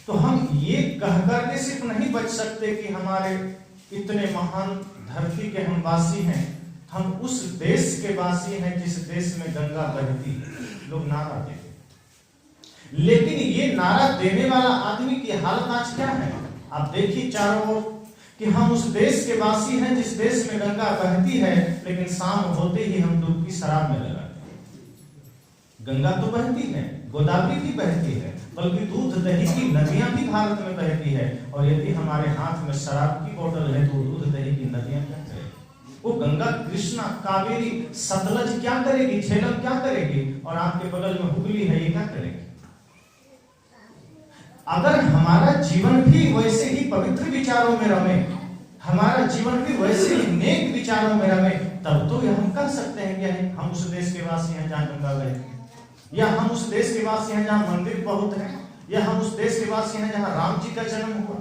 तो हम ये कह करके सिर्फ नहीं बच सकते कि हमारे इतने महान धरती के हम वासी हैं, हम उस देश के वासी हैं जिस देश में गंगा बहती। लोग नारा देते, लेकिन ये नारा देने वाला आदमी की हालत आज क्या है? आप देखिए चारों ओर कि हम उस देश के वासी हैं जिस देश में गंगा बहती है, लेकिन शाम होते ही हम डुबकी शराब में लगाते हैं। गंगा तो बहती है, गोदावरी भी बहती है, बल्कि दूध दही की नदियां भी भारत में बहती है। और यदि हमारे हाथ में शराब की बोतल है तो दूध दही की नदियां क्या करेगी? वो गंगा, कृष्णा, कावेरी, सतलज क्या करेगी? झेलम क्या करेगी? और आपके बगल में हुगली है, ये क्या करेगी? अगर हमारा जीवन भी वैसे ही पवित्र विचारों में रमे, हमारा जीवन भी वैसे ही नेक विचारों में रमे, तब तो हम कह सकते हैं कि हम उस देश के वासी हैं जहाँ गंगा बहती है, या हम उस देश के वासी हैं जहाँ मंदिर बहुत हैं, या हम उस देश के वासी हैं जहाँ राम जी का जन्म हुआ।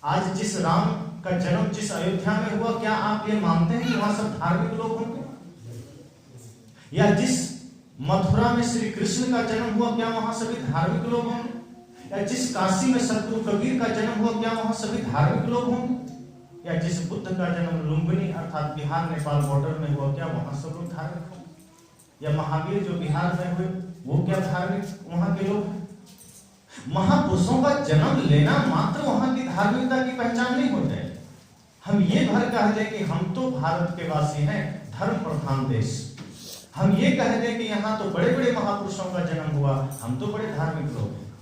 आज जिस राम का जन्म जिस अयोध्या में हुआ, क्या आप ये मानते हैं कि वहां सब धार्मिक लोग होंगे? या जिस मथुरा में श्री कृष्ण का जन्म हुआ, क्या वहां सभी धार्मिक लोग होंगे? या जिस काशी में सतगुरु कबीर का जन्म हुआ, क्या वहां सभी धार्मिक लोग होंगे? या जिस बुद्ध का जन्म लुम्बिनी अर्थात बिहार नेपाल बॉर्डर में हुआ, क्या वहां सब लोग धार्मिक होंगे? या महावीर जो बिहार में हुए, वो क्या धार्मिक वहां के लोग? महापुरुषों का जन्म लेना मात्र वहां की धार्मिकता की पहचान नहीं हो जाए। हम ये भर कह दें कि हम तो भारत के वासी हैं, धर्म प्रधान देश, हम ये कह दें कि यहाँ तो बड़े बड़े महापुरुषों का जन्म हुआ, हम तो बड़े धार्मिक लोग हैं,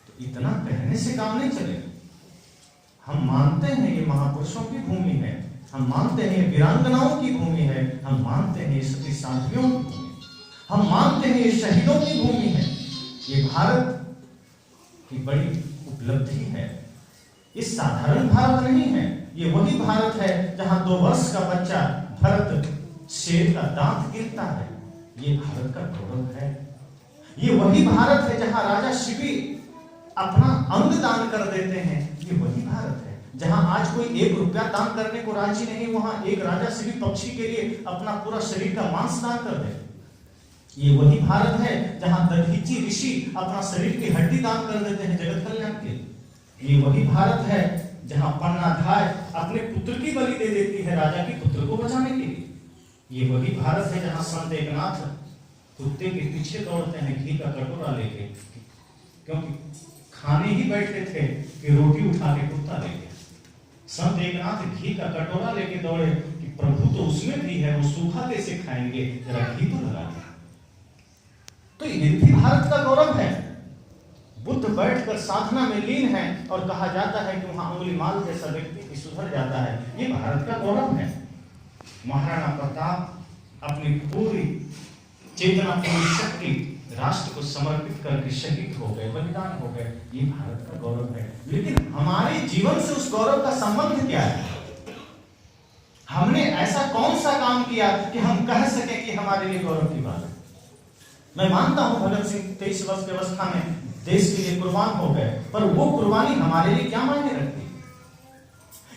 तो इतना कहने से काम नहीं चलेगा। हम मानते हैं ये महापुरुषों की भूमि है, हम मानते हैं ये वीरांगनाओं की भूमि है, हम मानते हैं ये सती साध्वियों की भूमि, हम मानते हैं ये शहीदों की भूमि है। ये भारत की बड़ी उपलब्धि है। ये साधारण भारत नहीं है, ये वही भारत है जहां 2 वर्ष का बच्चा भरत शेर का दांत गिरता है। ये भारत का गौरव है। ये वही भारत है जहां राजा शिवी अपना अंग दान कर देते हैं। ये वही भारत है जहां आज कोई 1 रुपया दान करने को राजी नहीं, वहां एक राजा शिवी पक्षी के लिए अपना पूरा शरीर का मांस दान कर दे। ये वही भारत है जहां दधीची ऋषि अपना शरीर की हड्डी दान कर देते हैं जगत कल्याण के लिए। ये वही भारत है जहां पन्नाधाय अपने पुत्र की बलि दे देती है राजा की पुत्र को बचाने के लिए। ये वही भारत है जहां संत एकनाथ कुत्ते के पीछे दौड़ते हैं घी का कटोरा लेके, क्योंकि खाने ही बैठे थे कि रोटी उठा के कुत्ता ले गया। संत एकनाथ घी का कटोरा लेके दौड़े कि प्रभु तो उसमें भी है, वो सूखा कैसे खाएंगे, जरा घी तो लगा दे। तो ये भी भारत का गौरव है। बुद्ध बैठकर साधना में लीन है और कहा जाता है कि वहां अंगुलीमाल जैसा व्यक्ति भी सुधर जाता है। ये भारत का गौरव है। महाराणा प्रताप अपनी पूरी चेतना, पूरी शक्ति राष्ट्र को समर्पित करके शहीद हो गए, बलिदान हो गए। ये भारत का गौरव है। लेकिन हमारे जीवन से उस गौरव का संबंध क्या है? हमने ऐसा कौन सा काम किया कि हम कह सके कि हमारे लिए गौरव की बात है? मैं मानता हूं भगत सिंह 23 वर्ष की अवस्था में देश के लिए कुर्बान हो गए, पर वो कुर्बानी हमारे लिए क्या मायने रखती?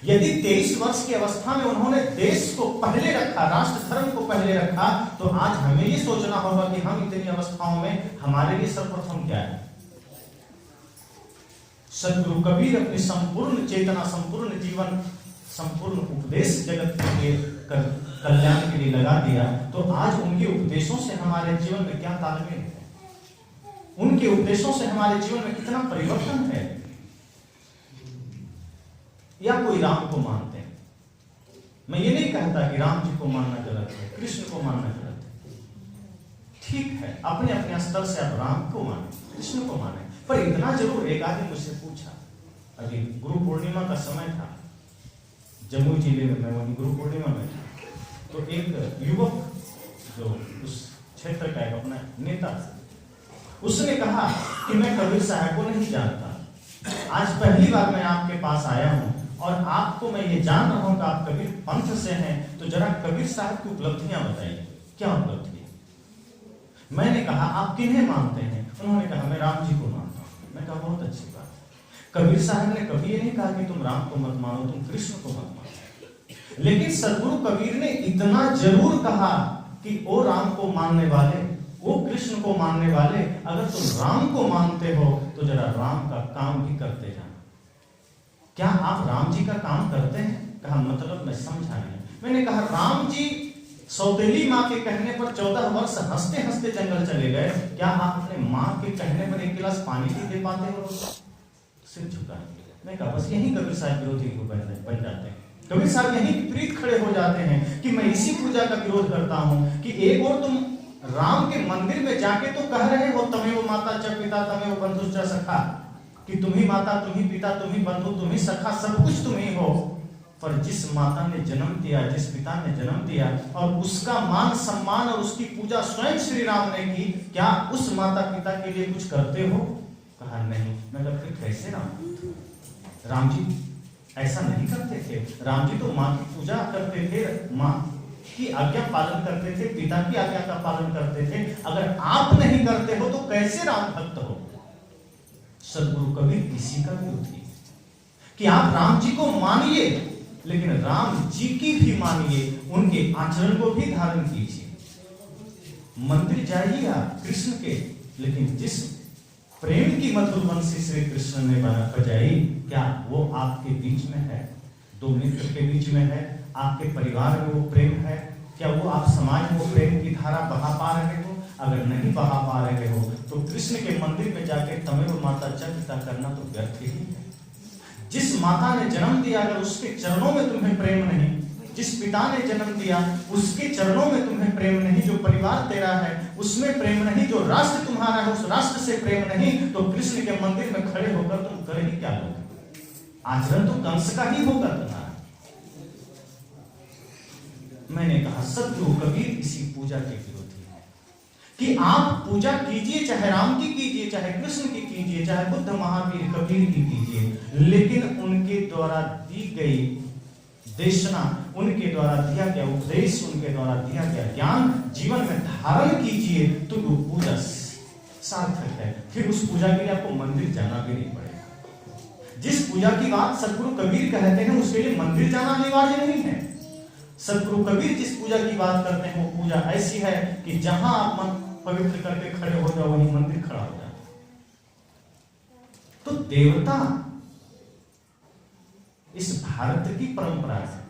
यदि 23 वर्ष की अवस्था में उन्होंने देश को पहले रखा, राष्ट्र धर्म को पहले रखा, तो आज हमें ये सोचना होगा कि हम इतनी अवस्थाओं में हमारे लिए सर्वप्रथम क्या है? सदगुरु कबीर अपनी संपूर्ण चेतना, संपूर्ण जीवन, संपूर्ण उपदेश जगत के कल्याण के लिए लगा दिया, तो आज उनके उपदेशों से हमारे जीवन में क्या तालमेल है? उनके उपदेशों से हमारे जीवन में कितना परिवर्तन है? या कोई राम को मानते हैं? मैं ये नहीं कहता कि राम जी को मानना गलत है, कृष्ण को मानना गलत है। ठीक है, अपने अपने स्तर से आप राम को माने, कृष्ण को माने, पर इतना जरूर। एक आदमी मुझसे पूछा, अभी गुरु पूर्णिमा का समय था, जम्मू जिले में, मैं वहीं गुरु पूर्णिमा में था, तो एक युवक जो उस क्षेत्र का एक अपना नेता था, उसने कहा कि मैं कबीर साहब को नहीं जानता, आज पहली बार मैं आपके पास आया हूं और आपको मैं ये जान रहा हूं कि आप कबीर पंथ से हैं, तो जरा कबीर साहब की उपलब्धियां बताइए, क्या उपलब्धि है? मैंने कहा आप किन्हें मानते हैं? उन्होंने कहा मैं राम जी को मानता हूं। मैं कहा बहुत अच्छी बात है। कबीर साहब ने कभी ये नहीं कहा कि तुम राम को मत मानो, तुम कृष्ण को मत मानो, लेकिन सदगुरु कबीर ने इतना जरूर कहा कि ओ राम को मानने वाले, वो कृष्ण को मानने वाले, अगर तुम राम को मानते हो तो जरा राम का काम भी करते जाना। क्या आप राम जी का काम करते हैं? कहा मतलब मैं समझा नहीं। मैंने कहा राम जी सौतेली माँ के कहने पर 14 वर्ष हंसते हंसते जंगल चले गए, क्या आप अपने माँ के कहने पर 1 गिलास पानी नहीं दे पाते हो? सिर झुका। मैं कहा बस यही कबीर साहब विरोधी बन जाते हैं। कबीर साहब यही विपरीत खड़े हो जाते हैं कि मैं इसी पूजा का विरोध करता हूं कि एक और तुम राम के मंदिर में जाके तो कह रहे हो तमेव माता च पिता तमेव बंधु च सखा, कि तुम ही माता, तुम ही पिता, तुम ही बंधु, तुम ही सखा, सब कुछ तुम ही हो। पर जिस माता ने जन्म दिया, जिस पिता ने जन्म दिया और उसका मान सम्मान और उसकी पूजा स्वयं श्री राम ने की, क्या उस माता पिता के लिए कुछ करते हो? कहा नहीं। मैं कहा फिर कैसे राम जी ऐसा नहीं करते थे? राम जी तो माँ की पूजा करते थे, माँ की आज्ञा पालन करते थे, पिता की आज्ञा का पालन करते थे। अगर आप नहीं करते हो तो कैसे राम भक्त हो? सदगुरु कबीर इसी का विरोधी कि आप राम जी को मानिए लेकिन राम जी की भी मानिए, उनके आचरण को भी धारण कीजिए। मंदिर जाइए आप कृष्ण के, लेकिन जिस प्रेम की मधुर बंसी श्री कृष्ण ने बजाई, क्या वो आपके बीच में है? दो मित्र के बीच में है? आपके परिवार में वो प्रेम है? क्या वो आप समाज में वो प्रेम की धारा बहा पा रहे हो? अगर नहीं बहा पा रहे हो तो कृष्ण के मंदिर में जाके तमेव माता च पिता करना तो व्यर्थ ही है। जिस माता ने जन्म दिया अगर उसके चरणों में तुम्हें प्रेम नहीं, जिस पिता ने जन्म दिया उसके चरणों में तुम्हें प्रेम नहीं, जो परिवार तेरा है उसमें प्रेम नहीं, जो राष्ट्र तुम्हारा है उस राष्ट्र से प्रेम नहीं, तो कृष्ण के मंदिर में खड़े होकर तुम कर ही क्या लोगे? आचरण तो कंस का ही होगा तुम्हारा। मैंने कहा सदगुरु कबीर इसी पूजा के विरोधी है कि आप पूजा कीजिए, चाहे राम की कीजिए, चाहे कृष्ण की कीजिए, चाहे बुद्ध महावीर कबीर की कीजिए, लेकिन उनके द्वारा दी गई देशना, उनके द्वारा दिया गया उपदेश, उनके द्वारा दिया गया ज्ञान जीवन में धारण कीजिए तो वो पूजा सार्थक है। फिर उस पूजा के लिए आपको मंदिर जाना भी नहीं पड़ेगा। जिस पूजा की बात सदगुरु कबीर कहते हैं उसके लिए मंदिर जाना अनिवार्य नहीं है। सदगुरु कबीर जिस पूजा की बात करते हैं वो पूजा ऐसी है कि जहां आप मन पवित्र करके खड़े हो जाओ वहीं मंदिर खड़ा हो जाए। तो देवता इस भारत की परंपरा है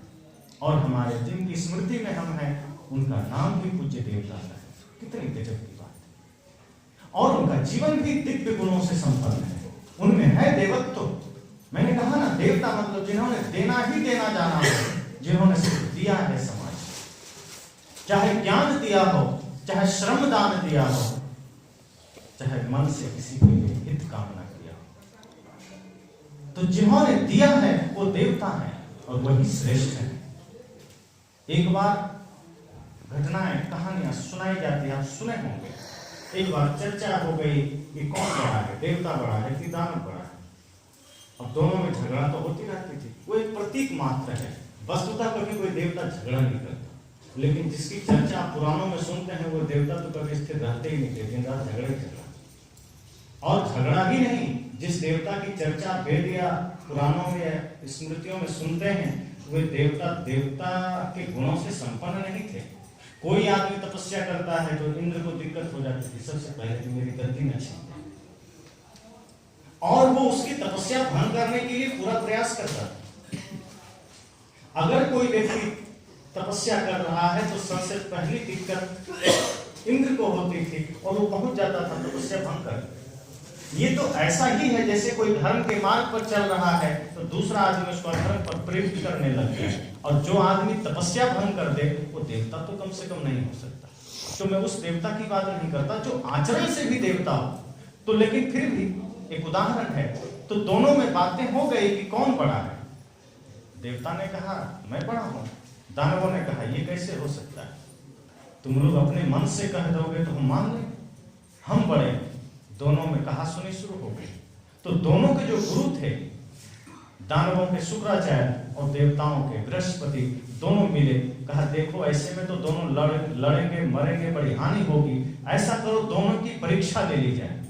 और हमारे जिनकी स्मृति में हम हैं उनका नाम भी पूज्य देवता है। कितनी गजब की बात है। और उनका जीवन भी दिव्य गुणों से संपन्न है, उनमें है देवत्व। मैंने कहा ना देवता मतलब जिन्होंने देना ही देना जाना है, जिन्होंने सिर्फ दिया है समाज, चाहे ज्ञान दिया हो, चाहे श्रम दान दिया हो, चाहे मन से किसी के लिए हित कामना किया हो, तो जिन्होंने दिया है वो देवता है और वही श्रेष्ठ है। एक बार घटनाएं कहानियां सुनाई जाती है, आप सुने होंगे। एक बार चर्चा हो गई कि कौन बड़ा है, देवता बड़ा है कि दानव बड़ा है। अब दोनों में झगड़ा तो होती रहती थी, वो एक प्रतीक मात्र है। वस्तुतः कभी कोई देवता झगड़ा नहीं करता, लेकिन जिसकी चर्चा पुराणों में सुनते हैं वो देवता तो कभी स्थिर रहते ही नहीं थे, दिन रात झगड़ा ही झगड़ा। और झगड़ा ही नहीं, जिस देवता की चर्चा वेद या पुराणों में या स्मृतियों में सुनते हैं वे देवता के गुणों से संपन्न नहीं थे। कोई आदमी तपस्या करता है तो इंद्र को दिक्कत हो जाती थी, सबसे पहले तो मेरी गद्दी न छीन, और वो उसकी तपस्या भंग करने के लिए पूरा प्रयास करता था। अगर कोई व्यक्ति तपस्या कर रहा है तो सबसे पहली दिक्कत इंद्र को होती थी और वो पहुंच जाता था तपस्या भंग कर। ये तो ऐसा ही है जैसे कोई धर्म के मार्ग पर चल रहा है तो दूसरा आदमी उसको धर्म पर प्रेरित करने लग गया, और जो आदमी तपस्या भंग कर दे वो देवता तो कम से कम नहीं हो सकता। तो मैं उस देवता की बात नहीं करता जो आचरण से भी देवता हो, तो लेकिन फिर भी एक उदाहरण है। तो दोनों में बातें हो गई कि कौन बड़ा है। देवता ने कहा मैं बड़ा हूं, दानवों ने कहा ये कैसे हो सकता है, तुम लोग अपने मन से कह दोगे तो हम मान लें, हम बड़े। दोनों में कहा सुनी शुरू हो गई। तो दोनों के जो गुरु थे, दानवों के शुक्राचार्य और देवताओं के बृहस्पति, दोनों मिले। कहा देखो ऐसे में तो दोनों लड़ेंगे मरेंगे, बड़ी हानि होगी। ऐसा करो दोनों की परीक्षा ले ली जाए,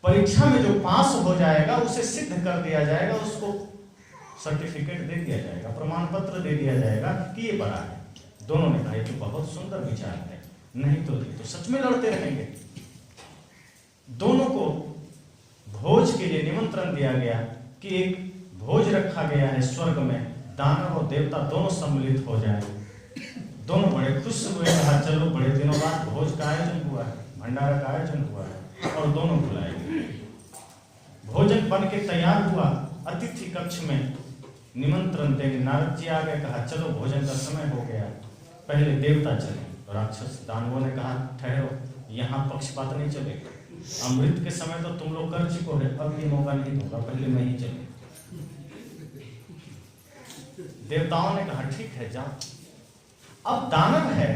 परीक्षा में जो पास हो जाएगा उसे सिद्ध कर दिया जाएगा, उसको सर्टिफिकेट दे दिया जाएगा, प्रमाण पत्र दे दिया जाएगा कि ये बड़ा है। दोनों ने कहा ये तो बहुत सुंदर विचार है, नहीं तो सच में लड़ते रहेंगे। दोनों को भोज के लिए निमंत्रण दिया गया कि एक भोज रखा गया है स्वर्ग में, दानव और देवता दोनों सम्मिलित हो जाए। दोनों बड़े खुश हुए, कहा चलो बड़े दिनों बाद भोज का आयोजन हुआ है, भंडारा का आयोजन हुआ है, और दोनों बुलाए गए। भोजन बन के तैयार हुआ, अतिथि कक्ष में निमंत्रण देने नारद जी आ गए, कहा चलो भोजन का समय हो गया। पहले देवता चले, राक्षस दानवों ने कहा ठहरो, यहाँ पक्षपात नहीं चलेगा, अमृत के समय तो तुम लोग कर चुको है, अब ये मौका नहीं दूंगा, पहले मैं ही चले। देवताओं ने कहा ठीक है जाओ। अब दानव है,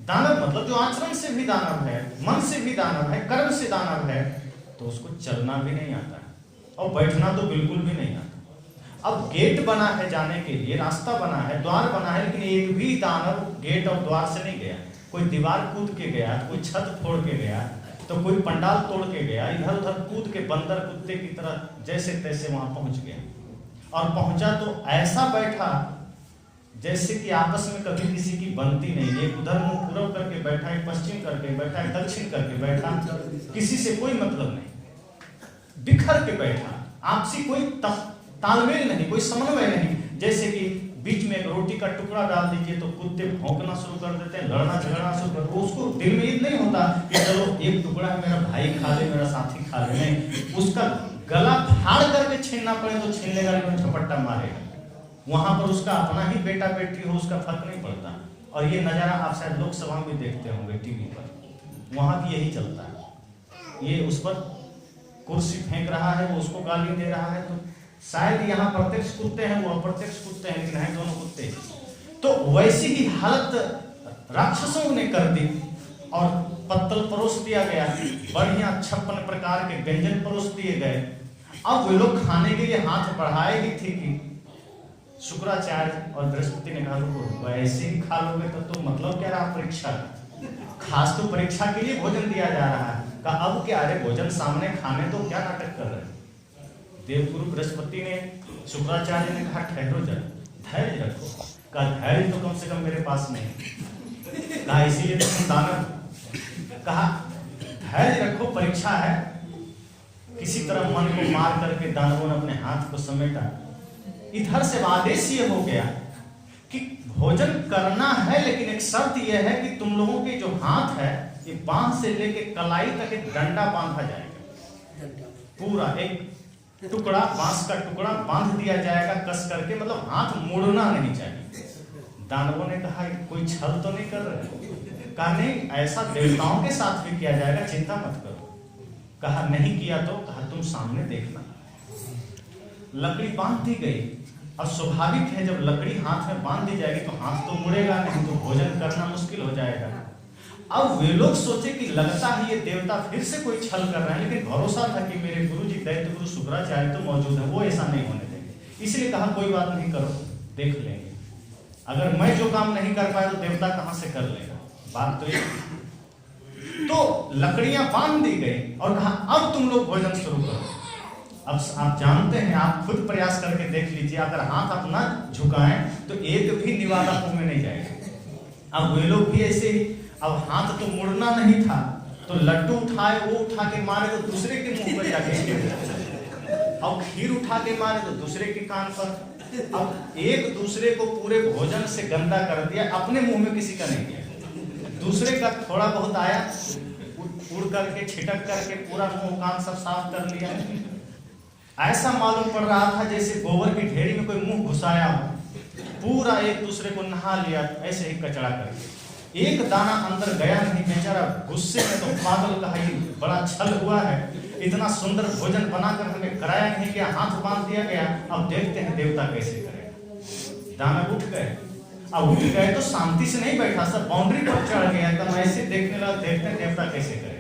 दानव मतलब जो आचरण से भी दानव है, मन से भी दानव है, कर्म से दानव है, तो उसको चलना भी नहीं आता है और बैठना तो बिल्कुल भी नहीं आता। अब गेट बना है जाने के लिए, रास्ता बना है, द्वार बना है, लेकिन एक भी दानव गेट और द्वार से नहीं गया। कोई दीवार कूद के गया, कोई छत फोड़ के गया, तो कोई पंडाल तोड़ के गया, इधर उधर कूद के बंदर कुत्ते की तरह जैसे तैसे वहां पहुंच गया। और पहुंचा तो ऐसा बैठा जैसे कि आपस में कभी किसी की बनती नहीं। एक उधर मुंह पूरब करके बैठा, एक पश्चिम करके बैठा, एक दक्षिण करके बैठा, किसी से कोई मतलब नहीं, बिखर के बैठा, आपसी कोई तालमेल नहीं, कोई समन्वय नहीं। जैसे कि बीच में एक रोटी का टुकड़ा डाल दीजिए तो कुत्ते भौंकना शुरू कर देते हैं, लड़ना झगड़ना शुरू कर, उसको दिल में ये नहीं होता कि चलो एक टुकड़ा मेरा भाई खा ले, मेरा साथी खा ले, नहीं, उसका गला फाड़ करके छीनना पड़े तो छीन लेगा, लेकिन झपट्टा मारेगा। वहां पर उसका अपना ही बेटा बेटी हो, उसका फर्क नहीं पड़ता। और ये नजारा आप शायद लोकसभा में देखते होंगे टीवी पर, वहां भी यही चलता है। ये उस पर कुर्सी फेंक रहा है, वो उसको गाली दे रहा है, तो शायद यहाँ प्रत्यक्ष कुत्ते हैं, वो अप्रत्यक्ष कुत्ते हैं, लेकिन हैं दोनों कुत्ते। तो वैसी ही हालत राक्षसों ने कर दी और पत्तल परोस दिया गया, बढ़िया 56 प्रकार के व्यंजन परोस दिए गए। अब वे लोग खाने के लिए हाथ बढ़ाए ही थे कि शुक्राचार्य और बृहस्पति ने कहा रुको, ऐसे ही खा लोगे तो मतलब क्या रहा परीक्षा, खास तो परीक्षा के लिए भोजन दिया जा रहा है। कहा अब क्या, अरे भोजन सामने खाने तो क्या नाटक कर रहे हैं। देवगुरु बृहस्पति ने, शुक्राचार्य ने कहा ठहरो जरा, धैर्य रखो। कहा धैर्य तो कम से कम मेरे पास नहीं। कहा इसीलिए तो तुम दानव। कहा धैर्य रखो, परीक्षा है। किसी तरह मन को मार करके दानवों ने अपने हाथ को समेटा। इधर से आदेश ये हो गया कि भोजन करना है, लेकिन एक शर्त यह है कि तुम लोगों के जो हाथ है ये बांह से लेके कलाई तक एक डंडा बांधा जाएगा, पूरा एक टुकड़ा, बांस का टुकड़ा बांध दिया जाएगा कस करके, मतलब हाथ मुड़ना नहीं चाहिए। दानवों ने कहा कोई छल तो नहीं कर रहे? कहा नहीं, ऐसा देवताओं के साथ भी किया जाएगा, चिंता मत करो। कहा नहीं किया तो? कहा तुम सामने देखना। लकड़ी बांध दी गई। अब स्वाभाविक है जब लकड़ी हाथ में बांध दी जाएगी तो हाथ तो मुड़ेगा नहीं, तो भोजन करना मुश्किल हो जाएगा। अब वे लोग सोचे कि लगता है ये देवता फिर से कोई छल कर रहे हैं, लेकिन भरोसा था कि मेरे गुरु जी दैत्य गुरु शुक्राचार्य तो मौजूद है, वो ऐसा नहीं होने देंगे। इसलिए कहा कोई बात नहीं, करो, देख लेंगे। अगर मैं जो काम नहीं कर पाया तो देवता कहां से कर लेगा, बात तो ये। तो लकड़ियां बांध दी गई और कहा अब तुम लोग भोजन शुरू करो। अब आप जानते हैं, आप खुद प्रयास करके देख लीजिए, अगर हाथ अपना झुकाएं तो एक भी निवाला मुंह में नहीं जाएगा। अब वे लोग भी ऐसे ही, अब हाथ तो मुड़ना नहीं था, तो लड्डू उठाए, वो उठा के मारे तो दूसरे के मुंह पर जाके, अब खीर उठा के मारे तो दूसरे के कान पर। अब एक दूसरे को पूरे भोजन से गंदा कर दिया, अपने मुंह में किसी का नहीं गया, दूसरे का थोड़ा बहुत आया, उड़ करके छिटक करके पूरा मुंह कान सब साफ कर लिया। ऐसा मालूम पड़ रहा था जैसे गोबर की ढेरी में कोई मुंह घुसाया हो, पूरा एक दूसरे को नहा लिया ऐसे ही कचड़ा करके। एक दाना अंदर गया नहीं, बेचारा गुस्से में तो पागल कहा ये बड़ा छल हुआ है, इतना सुंदर भोजन बनाकर हमें कराया नहीं गया, हाथ बांध दिया गया, अब देखते हैं देवता कैसे करेगा। दानव उठ गए। अब उठ गए तो शांति से नहीं बैठा, सब बाउंड्री पर चढ़ गया, एकदम ऐसे देखने लगा, देखते हैं देवता कैसे करेगा।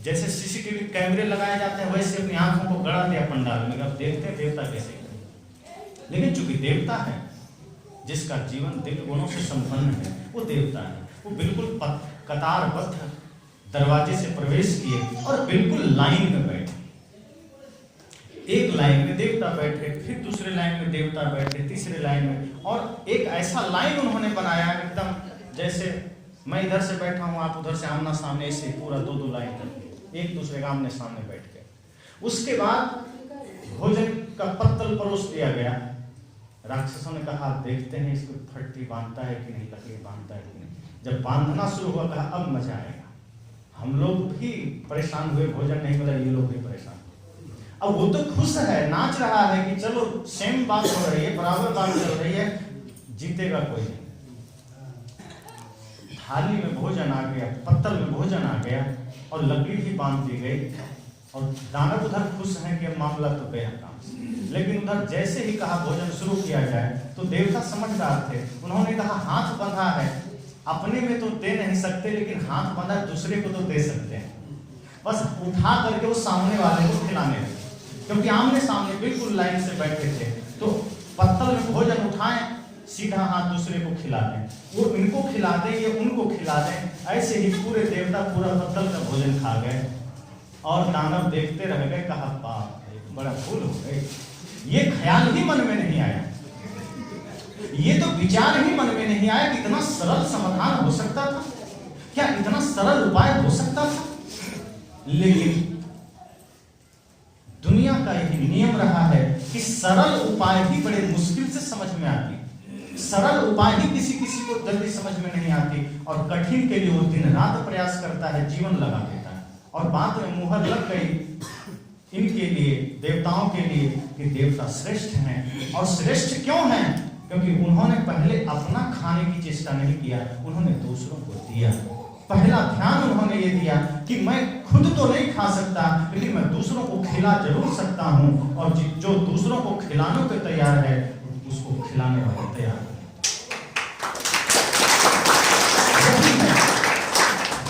जैसे सीसीटीवी कैमरे लगाए जाते हैं वैसे अपनी आंखों को गड़ा दिया पंडाल में, अब देखते हैं देवता कैसे करेगा। लेकिन चूंकि देवता है, जिसका जीवन दिव्य गुणों से संपन्न है, वो देवता है, वो बिल्कुल कतारबद्ध दरवाजे से प्रवेश किए और बिल्कुल लाइन में बैठे। एक लाइन में देवता बैठे, फिर दूसरे लाइन में देवता बैठे, तीसरे लाइन में, और एक ऐसा लाइन उन्होंने बनाया एकदम जैसे मैं इधर से बैठा हूं, आप उधर से आमना सामने, ऐसे पूरा दो लाइन करके एक दूसरे के आमने सामने बैठ गए। उसके बाद भोजन का पत्तल परोस दिया गया। राक्षसों ने कहा देखते हैं इसको फट्टी बांधता है कि नहीं, लकड़ी बांधता है कि नहीं। जब बांधना शुरू हुआ कहा अब मजा आएगा। हम लोग भी परेशान हुए, भोजन नहीं मिला, ये लोग भी परेशान हुए। अब वो तो खुश है, नाच रहा है कि चलो सेम बात हो रही है, बराबर बात चल रही है, जीतेगा कोई नहीं। थाली में भोजन आ गया, पत्तल में भोजन आ गया और लकड़ी भी बांध दी गई और दानव उधर खुश हैं कि मामला तो गया काम से। लेकिन उधर जैसे ही कहा भोजन शुरू किया जाए तो देवता समझदार थे, उन्होंने कहा हाथ बंधा है, अपने में तो दे नहीं सकते लेकिन हाथ बंधा दूसरे को तो दे सकते हैं, बस उठा करके वो सामने वाले को खिलाने लगे। क्योंकि आमने सामने बिल्कुल लाइन से बैठे थे, तो पत्तल में भोजन उठाएं, सीधा हाथ दूसरे को खिला दें, वो इनको खिला दें, ये उनको खिला दें। ऐसे ही पूरे देवता पूरा पत्तल का भोजन खा गए और दानव देखते रह गए। कहा बाप रे बड़ा भूल हो गई, ये ख्याल ही मन में नहीं आया, ये तो विचार ही मन में नहीं आया कि इतना सरल समाधान हो सकता था, क्या इतना सरल उपाय हो सकता था। लेकिन दुनिया का यही नियम रहा है कि सरल उपाय भी बड़े मुश्किल से समझ में आती, सरल उपाय ही किसी किसी को जल्दी समझ में नहीं आती, और कठिन के लिए वो दिन रात प्रयास करता है, जीवन लगा देता है। और बात में मुहर लग गई इनके लिए, देवताओं के लिए, कि देवता श्रेष्ठ हैं। और श्रेष्ठ क्यों हैं? क्योंकि उन्होंने पहले अपना खाने की चेष्टा नहीं किया, उन्होंने दूसरों को दिया। पहला ध्यान उन्होंने ये दिया कि मैं खुद तो नहीं खा सकता लेकिन मैं दूसरों को खिला जरूर सकता हूं, और जो दूसरों को खिलाने पे तैयार है उसको खिलाने वाले तैयार है।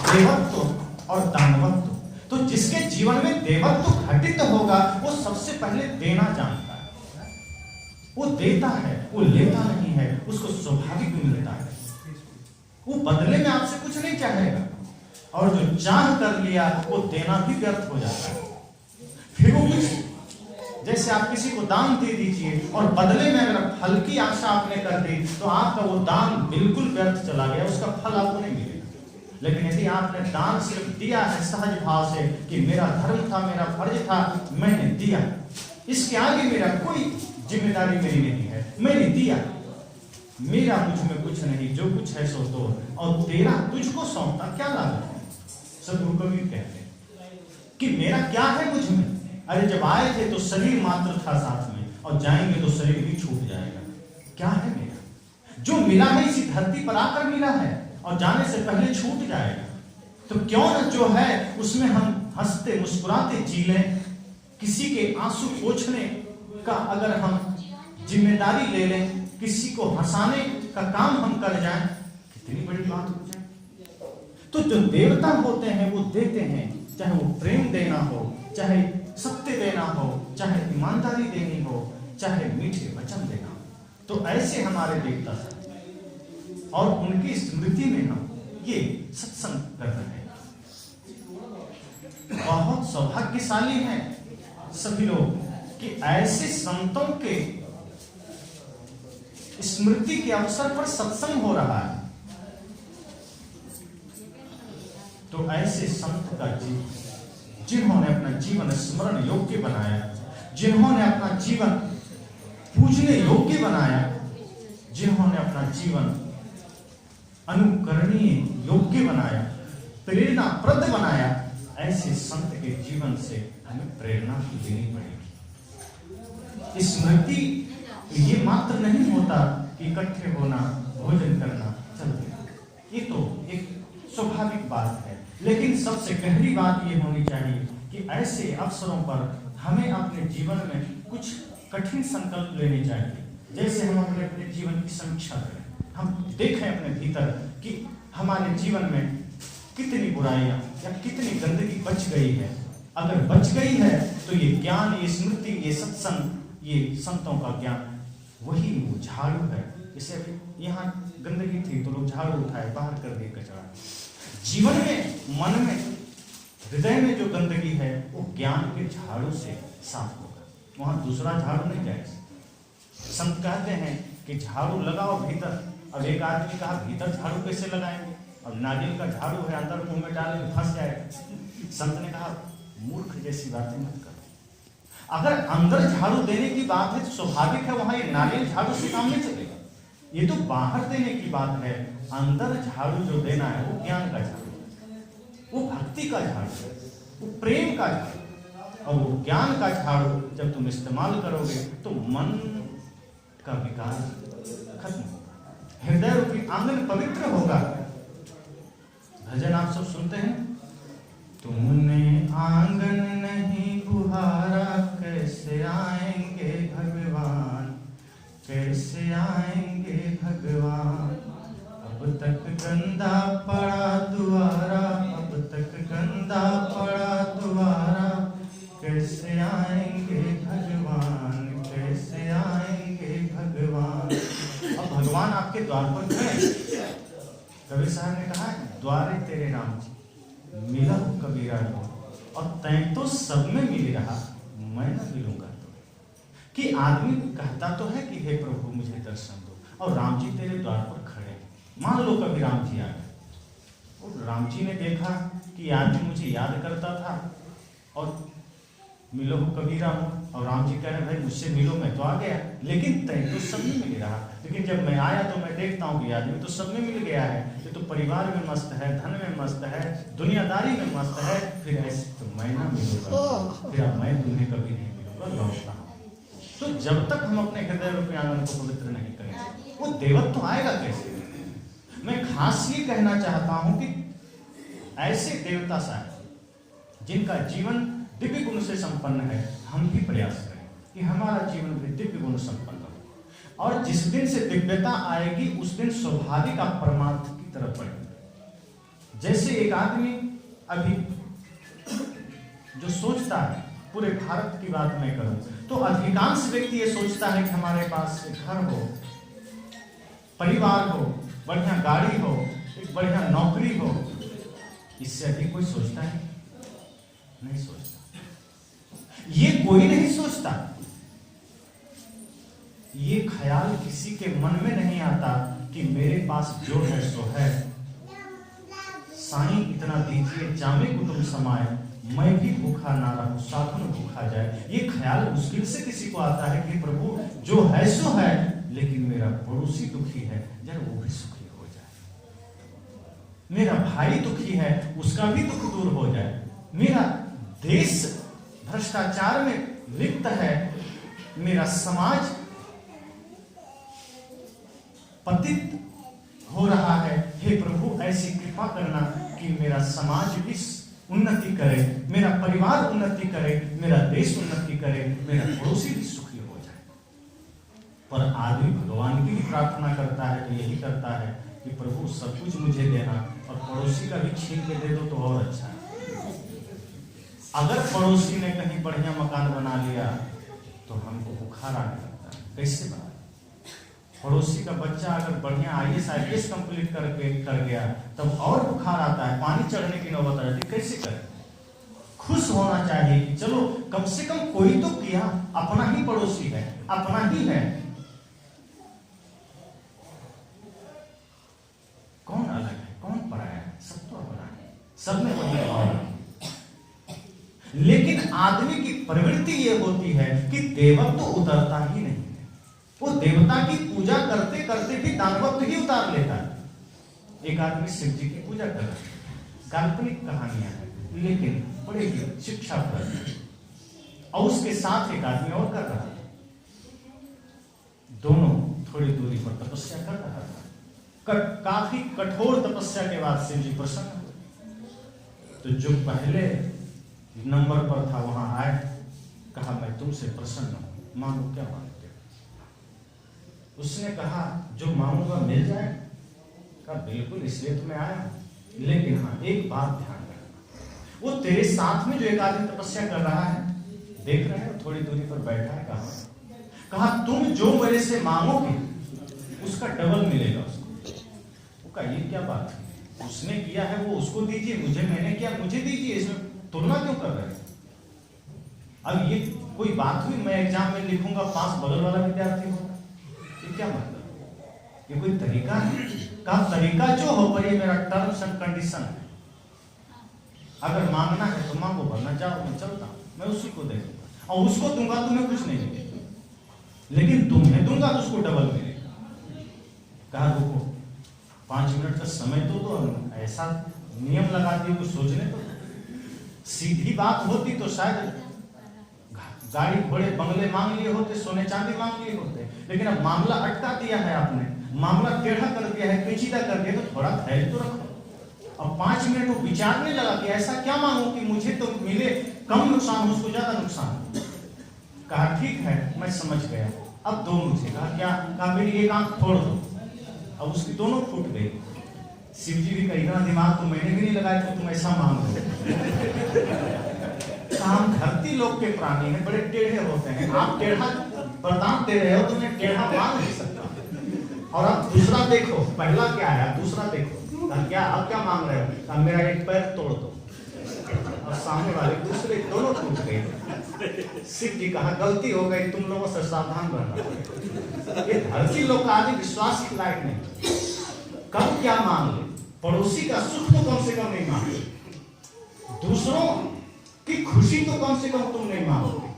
देवत्व और दानवत्व, तो जिसके जीवन में देवत्व घटित होगा वो सबसे पहले देना जानता है, वो देता है, वो लेता नहीं है, उसको स्वाभाविक मिलता है, वो बदले में आपसे कुछ नहीं चाहेगा। और जो चाह कर लिया वो देना भी व्यर्थ हो जाता है। फिर वो कुछ, जैसे आप किसी को दान दे दीजिए और बदले में अगर फल की आशा आपने कर दी तो आपका वो दान बिल्कुल व्यर्थ चला गया, उसका फल आपको नहीं मिलेगा। लेकिन यदि आपने दान सिर्फ दिया है सहज भाव से कि मेरा धर्म था, मेरा फर्ज था, मैंने दिया, इसके आगे मेरा कोई जिम्मेदारी मेरी नहीं है, मैंने दिया, मेरा मुझ में कुछ नहीं, जो कुछ है सो तो, और तेरा तुझको सौंपता क्या लागत है। सदगुरु कबीर कहते हैं कि मेरा क्या है मुझ में। अरे जब आए थे तो शरीर मात्र था साथ में, और जाएंगे तो शरीर भी छूट जाएगा। क्या है मेरा? जो मिला है इसी धरती पर आकर मिला है और जाने से पहले छूट जाएगा। तो क्यों न जो है उसमें हम हंसते मुस्कुराते जी लें। किसी के आंसू पोंछने का अगर हम जिम्मेदारी ले लें, किसी को हंसाने का काम हम कर जाएं, कितनी बड़ी बात हो जाए। तो जो देवता होते हैं वो देते हैं, चाहे वो प्रेम देना हो, चाहे सत्य देना हो, चाहे ईमानदारी देनी हो, चाहे मीठे वचन देना हो। तो ऐसे हमारे देवता हैं और उनकी स्मृति में हम ये सत्संग कर रहे हैं। बहुत सौभाग्यशाली हैं सभी लोग कि ऐसे संतों के स्मृति के अवसर पर सत्संग हो रहा है। तो ऐसे संत का जीवन, जिन्होंने अपना जीवन स्मरण योग्य बनाया, जिन्होंने अपना जीवन पूजने योग्य बनाया, जिन्होंने अपना जीवन अनुकरणीय योग्य बनाया, प्रेरणाप्रद बनाया, ऐसे संत के जीवन से हमें प्रेरणा लेनी पड़ेगी। स्मृति ये मात्र नहीं होता कि इकट्ठे होना, भोजन करना, चल देना, ये तो एक स्वाभाविक बात है। लेकिन सबसे गहरी बात ये होनी चाहिए कि ऐसे अवसरों पर हमें अपने जीवन में कुछ कठिन संकल्प लेने चाहिए। जैसे हम अपने जीवन की समीक्षा करें, हम देखें अपने भीतर कि हमारे जीवन में कितनी बुराइयां या कितनी गंदगी बच गई है। अगर बच गई है तो ये ज्ञान, ये स्मृति, ये सत्संग, ये संतों का ज्ञान वही वो झाड़ू है। जैसे यहाँ गंदगी थी तो लोग झाड़ू उठाए, बाहर कर दिए कचरा। जीवन में, मन में, हृदय में जो गंदगी है वो ज्ञान के झाड़ू से साफ होगा, वहां दूसरा झाड़ू नहीं जाएगा। संत कहते हैं कि झाड़ू लगाओ भीतर। अब एक आदमी कहा भीतर झाड़ू कैसे लगाएंगे, अब नारियल का झाड़ू है, अंदर मुंह में डालेंगे फंस जाएगा। संत ने कहा मूर्ख जैसी बातें मत करो, अगर अंदर झाड़ू देने की बात है तो स्वाभाविक है वहां ये नारियल झाड़ू से काम नहीं चलेगा। ये तो बाहर देने की बात है। अंदर झाड़ू जो देना है वो ज्ञान का झाड़ू, वो भक्ति का झाड़ू, वो प्रेम का झाड़ू। और वो ज्ञान का झाड़ू जब तुम इस्तेमाल करोगे तो मन का विकार खत्म होगा, हृदय रूपी आंगन पवित्र होगा। भजन आप सब सुनते हैं। तुमने आंगन नहीं बुहारा, कैसे आएंगे भगवान, कैसे आएंगे भगवान। अब तक गंदा पड़ा द्वारा, अब तक गंदा पड़ा द्वारा, कैसे आएंगे भगवान, कैसे आएंगे भगवान। अब भगवान आपके द्वार पर खड़े। कबीर साहब ने कहा द्वारे तेरे राम जी मिला कबीरा को, और तय तो सब में मिल रहा, मैं न मिलूंगा तो। कि आदमी कहता तो है कि हे प्रभु मुझे दर्शन दो, और राम जी तेरे द्वार पर खड़े। मान लो कभी राम जी आ गए और राम जी ने देखा कि आदमी मुझे याद करता था और मिलो कबीरा हूँ, और राम जी कह रहे भाई मुझसे मिलो, मैं तो आ गया, लेकिन तय तो सब में मिल रहा। लेकिन जब मैं आया तो मैं देखता हूँ कि आदमी तो सब में मिल गया है, ये तो परिवार में मस्त है, धन में मस्त है, दुनियादारी में मस्त है, फिर ऐसे तो मैं ना मिलूंगा, फिर अब मैं तुम्हें कभी नहीं मिलूंगा, लौटता हूँ। तो जब तक हम अपने हृदय रूपी आंगन को पवित्र नहीं करेंगे वो देवत्व आएगा कैसे। मैं खास ये कहना चाहता हूँ कि ऐसे देवता साहब जिनका जीवन दिव्य गुण से संपन्न है, हम भी प्रयास करें कि हमारा जीवन भी दिव्य गुण संपन्न हो। और जिस दिन से दिव्यता आएगी उस दिन स्वाभाविक आप परमार्थ की तरफ बढ़ेंगे। जैसे एक आदमी अभी जो सोचता है, पूरे भारत की बात मैं करूं तो अधिकांश व्यक्ति ये सोचता है कि हमारे पास घर हो, परिवार हो, बढ़िया गाड़ी हो, एक बढ़िया नौकरी हो। इससे अधिक कोई सोचता है? नहीं सोचता। ये कोई नहीं सोचता। ये ख्याल किसी के मन में नहीं आता कि मेरे पास जो है सो है, साईं इतना दीजिए जामे कुटुंब समाए, मैं भी भूखा ना रहूं साधु न भूखा जाए। ये ख्याल मुश्किल से किसी को आता है कि प्रभु जो है सो है, लेकिन मेरा पड़ोसी दुखी है, जरा वो भी सुखी हो जाए। मेरा भाई दुखी है, उसका भी दुख दूर हो जाए। मेरा देश भ्रष्टाचार में लिप्त है, मेरा समाज पतित हो रहा है, हे प्रभु ऐसी कृपा करना कि मेरा समाज भी उन्नति करे, मेरा परिवार उन्नति करे, मेरा देश उन्नति करे, मेरा पड़ोसी भी सुखी हो जाए। पर आदमी भगवान की भी प्रार्थना करता है तो यही करता है कि प्रभु सब कुछ मुझे देना और पड़ोसी का भी छीन के दे दो तो और अच्छा है। अगर पड़ोसी ने कहीं बढ़िया मकान बना लिया तो हमको बुखार आने लगता है, कैसे बना। पड़ोसी का बच्चा अगर बढ़िया IAS IPS कंप्लीट कर गया तब और बुखार आता है, पानी चढ़ने की नौबत आ जाती, कैसे करें। खुश होना चाहिए कि चलो कम से कम कोई तो किया, अपना ही पड़ोसी है, अपना ही है। कौन अलग है, कौन पराया है, सब तो अपना है, सब में वही भाव है। लेकिन आदमी की प्रवृत्ति ये होती है कि देवत्व तो उतरता ही नहीं है। वो देवता की पूजा करते करते भी दानवत्व ही उतार लेता है। एक आदमी शिव जी की पूजा कर रहा है, काल्पनिक कहानियां हैं लेकिन बड़े शिक्षाप्रद है, और उसके साथ एक आदमी और कर रहा है। दोनों थोड़ी दूरी पर तपस्या कर रहा था। काफी कठोर तपस्या के बाद शिव जी प्रसन्न हुए। तो जो पहले नंबर पर था वहां आए, कहा मैं तुमसे प्रसन्न हूं, मांगो क्या मांगते हो। उसने कहा जो मांगूंगा मिल जाए। कहा बिल्कुल, इसलिए तो मैं आया, लेकिन हाँ एक बात ध्यान रखना, वो तेरे साथ में जो एक आदमी तपस्या कर रहा है, देख रहे हैं थोड़ी दूरी पर बैठा है, कहा तुम जो मेरे से मांगोगे उसका डबल मिलेगा उसको। वो कहा ये क्या बात है, उसने किया है वो उसको दीजिए, मुझे मैंने किया मुझे दीजिए, इसमें तुलना क्यों कर रहे हैं। अब ये कोई बात हुई, मैं एग्जाम में लिखूंगा 5 बगल वाला विद्यार्थी होगा, ये क्या मतलब, ये कोई तरीका है। कहा तरीका जो हो पर ये मेरा टर्म्स एंड कंडीशन है, अगर मांगना है तो मांगो, वरना जाओ, मैं चलता हूं, मैं उसी को दे दूंगा। और उसको दूंगा तुम्हें कुछ नहीं मिलेगा, लेकिन तुम्हें दूंगा तो उसको डबल मिलेगा। कहा रुको 5 मिनट का समय तो ऐसा नियम लगा दिए कुछ सोचने तो। सीधी बात होती तो शायद गाड़ी घोड़े बंगले मांग लिए होते, सोने चांदी मांग लिए होते, लेकिन अब मामला अटका दिया है आपने, मामला टेढ़ा कर दिया है, पेचीदा कर दिया, तो थोड़ा धैर्य तो रखो। अब 5 मिनट वो विचारने लगा कि ऐसा क्या मांगू कि मुझे तो मिले कम नुकसान हो, उसको ज्यादा नुकसान। कहा ठीक है मैं समझ गया, अब दो मुझे। कहा क्या? कहा मेरी एक आंख फोड़ दो। अब उसकी दोनों फूट गई। शिव जी भी कही इतना दिमाग तो मैंने भी नहीं लगाया तो तुम ऐसा मांग लो। हम धरती लोक के प्राणी हैं, बड़े टेढ़े होते हैं, आप टेढ़ा वरदान दे रहे हो, तुम्हें टेढ़ा मांग नहीं सकता। और अब दूसरा देखो, पहला क्या है, दूसरा देखो। क्या अब क्या मांग रहे हो? मेरा एक पैर तोड़ दो। और सामने वाले दूसरे दोनों टूट गए। शिव जी कहा गलती हो गई, तुम लोगों से सावधान रहना। ये धरती लोग का आदि विश्वास के लायक नहीं। कब क्या मांग ले, पड़ोसी का सुख तो कम से कम नहीं मांगे, दूसरों की खुशी तो कम से कम तुम नहीं मांगोगे।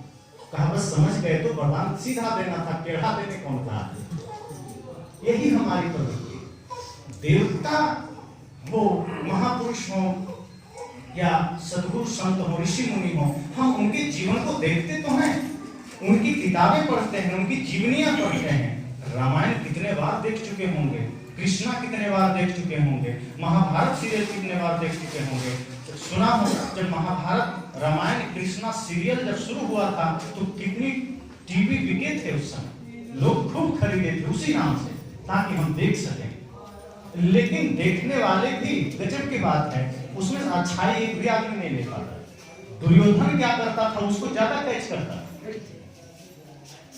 कहा बस समझ गए तो वरदान सीधा देना था, टेढ़ा देने कौन कहा? यही हमारी प्रवृत्ति। देवता हो, महापुरुष हो या सद्गुरु संत हो, ऋषि मुनि हो, हम उनके जीवन को देखते तो हैं, उनकी किताबें पढ़ते हैं, उनकी जीवनियां पढ़ते हैं। रामायण कितने बार देख चुके होंगे, कृष्णा कितने बार देख चुके होंगे, महाभारत सीरियल कितने बार देख चुके होंगे। सुना हो जब महाभारत रामायण कृष्णा सीरियल जब शुरू हुआ था तो कितनी टीवी बिके थे उस समय, लोग खूब खरीदे थे उसी नाम से ताकि हम देख सकें। लेकिन देखने वाले भी गजब की बात है, उसमें अच्छाई एक भी आदमी नहीं ले पाता। दुर्योधन क्या करता था उसको ज्यादा कैच करता,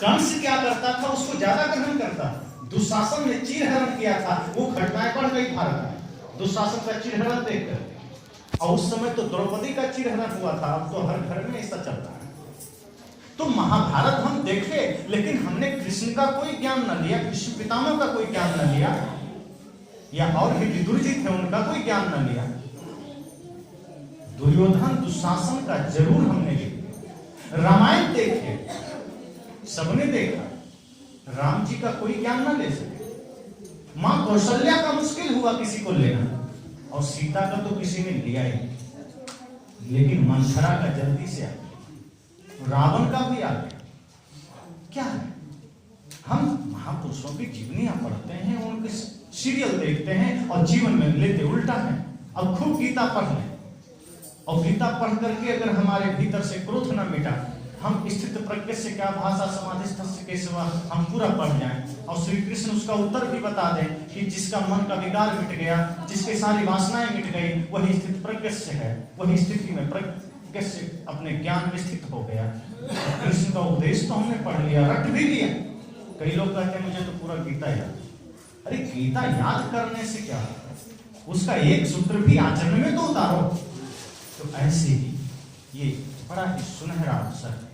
कंस क्या करता था उसको ज्यादा ग्रहण करता। दुशासन ने चीरहरण किया था, वो घटनाएं बढ़ गई भारत में दुशासन का चीरहरण देखकर। और उस समय तो द्रौपदी का चीरहरण हुआ था, अब तो हर घर में ऐसा चलता है। तो महाभारत हम देखे, लेकिन हमने कृष्ण का कोई ज्ञान न लिया, कृष्ण पितामह का कोई ज्ञान न लिया, या और भी विदुर जी थे उनका कोई ज्ञान न लिया। दुर्योधन दुशासन का जरूर हमने लिया। रामायण देखे, सबने देखा, राम जी का कोई ज्ञान न ले सके। मां कौशल्या का मुश्किल हुआ किसी को लेना, और सीता का तो किसी ने लिया ही, लेकिन मंथरा का जल्दी से आ गया, रावण का भी आ गया। क्या है, हम महापुरुषों की जीवनियां पढ़ते हैं, उनके सीरियल देखते हैं और जीवन में लेते उल्टा है। अब खूब गीता पढ़ लें, और गीता पढ़ करके अगर हमारे भीतर से क्रोध न मिटा, हम स्थित प्रज्ञ से क्या भाषा समाधिस्थ के सिवा हम पूरा पढ़ जाएं, और श्री कृष्ण उसका उत्तर भी बता दें कि जिसका मन का विकार मिट गया, जिसके सारी वासनाएं मिट गई, वही स्थित प्रज्ञ से है, वही स्थिति में प्रज्ञ से अपने ज्ञान में स्थित हो गया। कृष्ण का उपदेश तो हमने पढ़ लिया, रट भी लिया। कई लोग कहते हैं मुझे तो पूरा गीता याद। अरे गीता याद करने से क्या, उसका एक सूत्र भी आचरण में तो उतारो। तो ऐसे ही ये बड़ा ही सुनहरा अवसर है,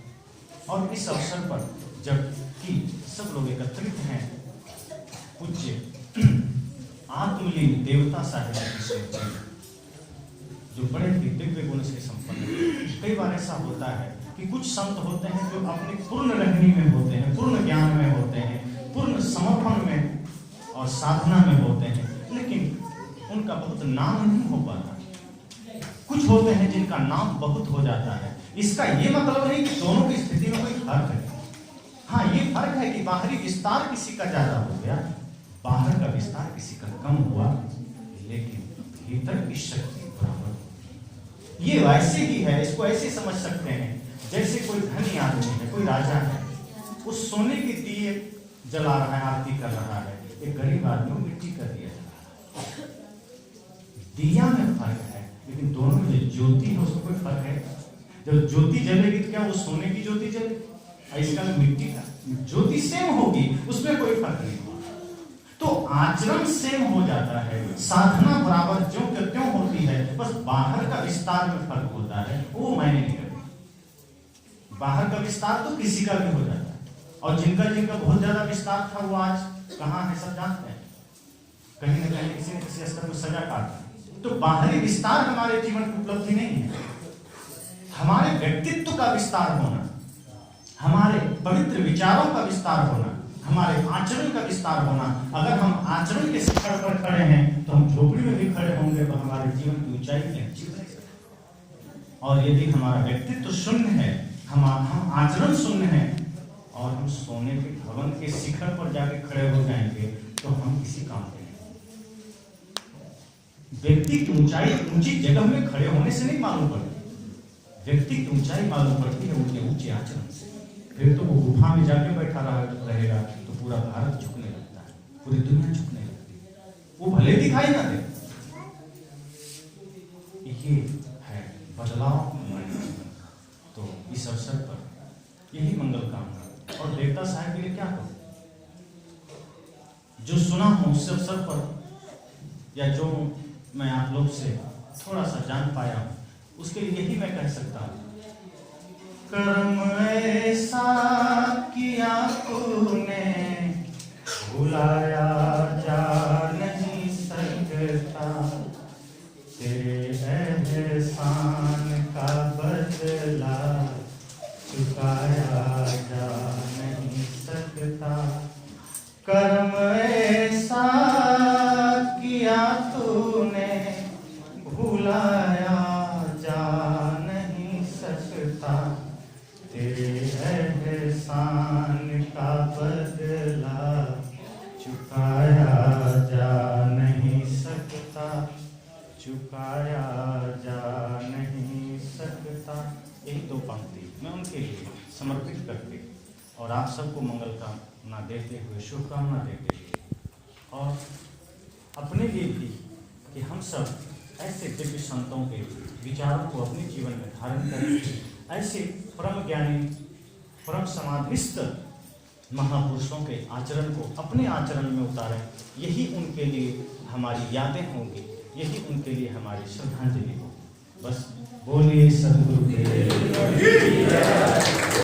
और इस अवसर पर जब कि सब लोग एकत्रित हैं, पूज्य आत्मलीन देवता साहिब जो बड़े ही दिव्य गुण से संपन्न है। कई बार ऐसा होता है कि कुछ संत होते हैं जो अपने पूर्ण रहनी में होते हैं, पूर्ण ज्ञान में होते हैं, पूर्ण समर्पण में और साधना में होते हैं, लेकिन उनका बहुत नाम नहीं हो पाता। कुछ होते हैं जिनका नाम बहुत हो जाता है। इसका ये मतलब नहीं कि दोनों की स्थिति में कोई फर्क है। हाँ, ये फर्क है कि बाहरी विस्तार किसी का ज्यादा हो गया, बाहर का विस्तार किसी का कम हुआ, लेकिन भीतर की शक्ति बराबर। ये वैसे ही है, इसको ऐसे समझ सकते हैं जैसे कोई धनी आदमी है, कोई राजा है, वो सोने के दिए जला रहा है, आरती कर रहा है। एक गरीब आदमी मिट्टी का दिया जला रहा है। दिया में फर्क है, लेकिन दोनों में जो ज्योति है उसमें कोई फर्क है। जब ज्योति जलेगी तो क्या वो सोने की ज्योति जलेगी, इसका मिट्टी का ज्योति सेम होगी, उसमें कोई फर्क नहीं होगा। तो आचरण सेम हो जाता है, साधना बराबर ज्यों के त्यों होती है, बस बाहर का विस्तार में फर्क होता है, वो मायने नहीं करती। बाहर का विस्तार तो किसी का भी हो जाता है, और जिनका जिनका बहुत ज्यादा विस्तार था वो आज कहाँ है सब जानते हैं, कहीं ना कहीं किसी न किसी स्तर में सजा काट। तो बाहरी विस्तार हमारे जीवन की उपलब्धि नहीं है, हमारे व्यक्तित्व का विस्तार होना, पवित्र विचारों का विस्तार होना, हमारे आचरण का विस्तार होना। अगर हम आचरण के शिखर पर खड़े हैं तो हम झोपड़ी में भी खड़े होंगे तो हमारे जीवन की ऊंचाई में अच्छी रहेगी। और यदि हमारा व्यक्तित्व शून्य है, हम आचरण शून्य है और हम सोने के भवन के शिखर पर जाके खड़े हो जाएंगे तो हम किसी काम के नहीं। व्यक्ति की ऊंचाई ऊंची जगह में खड़े होने से नहीं मालूम पड़ती, व्यक्ति की ऊंचाई मालूम पड़ती है उनके ऊंचे आचरण से। फिर तो वो गुफा में जाके बैठा रहेगा तो पूरा भारत झुकने लगता है, पूरी दुनिया झुकने लगती है, वो भले दिखाई ना दे। ये है बदलाव हमारे जीवन का। तो इस अवसर पर यही मंगल कामना और देवता साहब के लिए क्या करूं, जो सुना हूं उस अवसर पर या जो मैं आप लोग से थोड़ा सा जान पाया हूं उसके लिए यही मैं कह सकता हूं। कर्म ऐसा किया तूने भुलाया जा नहीं सकता, तेरे एहसान का बदला चुकाया जा नहीं सकता। कर्म ऐसा किया तूने भुलाया जा नहीं सकता, तेरे एहसान का बदला चुकाया जा नहीं सकता, चुकाया जा नहीं सकता। यही दो पंक्ति मैं उनके लिए समर्पित करके और आप सबको मंगल कामना देते हुए, शुभकामना देते हुए और अपने लिए भी कि हम सब ऐसे दिव्य संतों के विचारों को अपने जीवन में धारण करें, ऐसे परम ज्ञानी परम समाधिस्थ महापुरुषों के आचरण को अपने आचरण में उतारें। यही उनके लिए हमारी यादें होंगी, यही उनके लिए हमारी श्रद्धांजलि होगी। बस बोलिए सद्गुरुदेव।